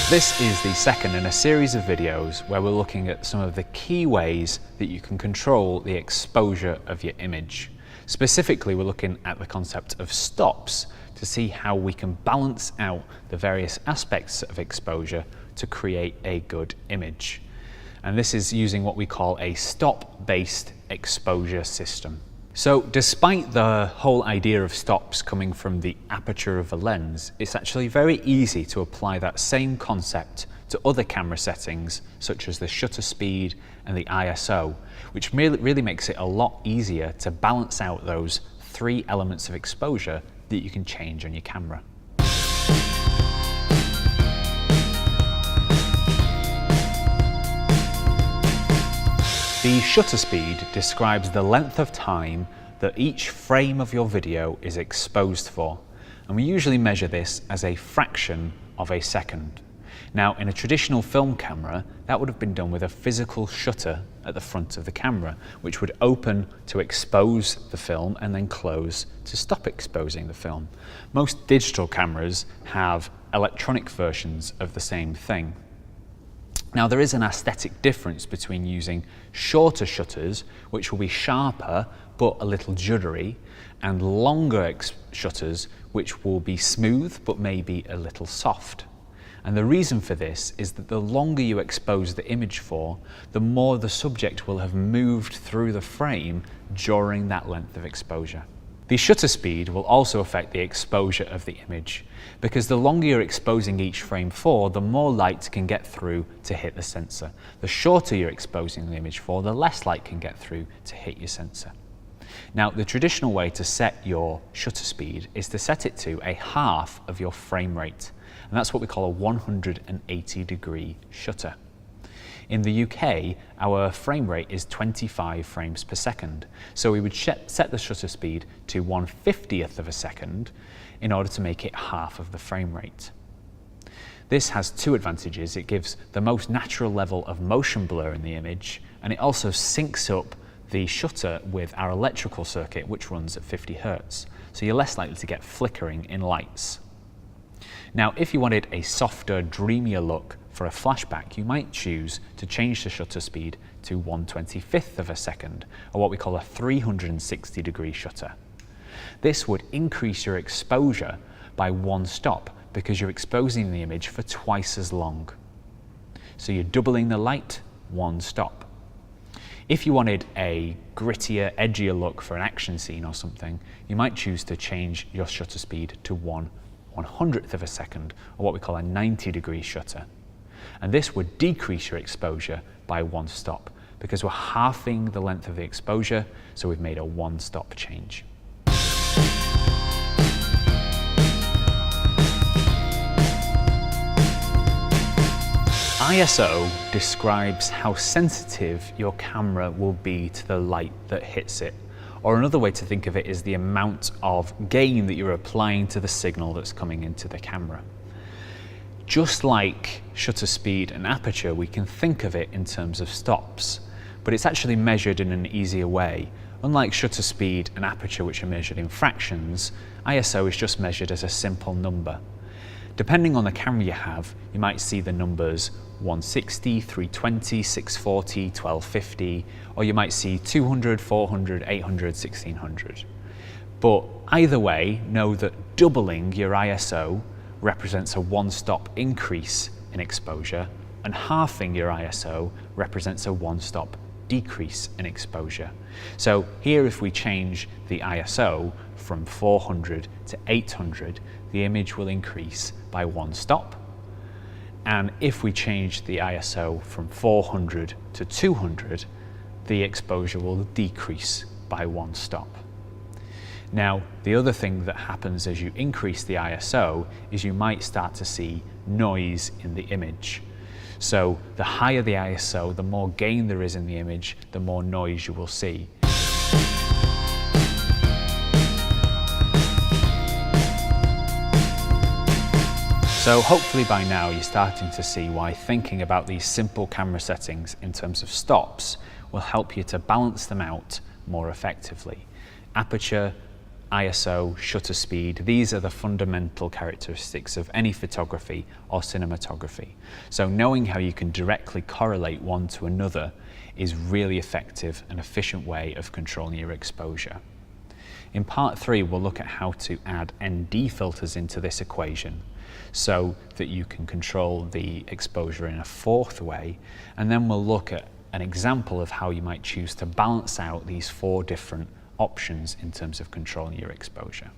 This is the second in a series of videos where we're looking at some of the key ways that you can control the exposure of your image. Specifically, we're looking at the concept of stops to see how we can balance out the various aspects of exposure to create a good image. And this is using what we call a stop-based exposure system. So despite the whole idea of stops coming from the aperture of a lens, it's actually very easy to apply that same concept to other camera settings such as the shutter speed and the ISO, which really makes it a lot easier to balance out those three elements of exposure that you can change on your camera. The shutter speed describes the length of time that each frame of your video is exposed for, and we usually measure this as a fraction of a second. Now, in a traditional film camera, that would have been done with a physical shutter at the front of the camera, which would open to expose the film and then close to stop exposing the film. Most digital cameras have electronic versions of the same thing. Now, there is an aesthetic difference between using shorter shutters, which will be sharper but a little juddery, and longer shutters, which will be smooth but maybe a little soft. And the reason for this is that the longer you expose the image for, the more the subject will have moved through the frame during that length of exposure. The shutter speed will also affect the exposure of the image, because the longer you're exposing each frame for, the more light can get through to hit the sensor. The shorter you're exposing the image for, the less light can get through to hit your sensor. Now, the traditional way to set your shutter speed is to set it to a half of your frame rate, and that's what we call a 180-degree shutter. In the UK, our frame rate is 25 frames per second, so we would set the shutter speed to 1/50th of a second in order to make it half of the frame rate. This has two advantages. It gives the most natural level of motion blur in the image, and it also syncs up the shutter with our electrical circuit, which runs at 50 Hz, so you're less likely to get flickering in lights. Now, if you wanted a softer, dreamier look for a flashback, you might choose to change the shutter speed to 1/25th of a second, or what we call a 360-degree shutter. This would increase your exposure by one stop because you're exposing the image for twice as long. So you're doubling the light, one stop. If you wanted a grittier, edgier look for an action scene or something, you might choose to change your shutter speed to 1/100th of a second, or what we call a 90-degree shutter. And this would decrease your exposure by one stop because we're halving the length of the exposure, so we've made a one-stop change. ISO describes how sensitive your camera will be to the light that hits it. Or another way to think of it is the amount of gain that you're applying to the signal that's coming into the camera. Just like shutter speed and aperture, we can think of it in terms of stops, but it's actually measured in an easier way. Unlike shutter speed and aperture, which are measured in fractions, ISO is just measured as a simple number. Depending on the camera you have, you might see the numbers 160, 320, 640, 1250, or you might see 200, 400, 800, 1600. But either way, know that doubling your ISO represents a one-stop increase in exposure, and halving your ISO represents a one-stop decrease in exposure. So here, if we change the ISO from 400 to 800, the image will increase by one stop. And if we change the ISO from 400 to 200, the exposure will decrease by one stop. Now, the other thing that happens as you increase the ISO is you might start to see noise in the image. So the higher the ISO, the more gain there is in the image, the more noise you will see. So hopefully by now you're starting to see why thinking about these simple camera settings in terms of stops will help you to balance them out more effectively. Aperture, ISO, shutter speed, these are the fundamental characteristics of any photography or cinematography. So knowing how you can directly correlate one to another is really effective and efficient way of controlling your exposure. In part 3, we'll look at how to add ND filters into this equation so that you can control the exposure in a fourth way, and then we'll look at an example of how you might choose to balance out these 4 different options in terms of controlling your exposure.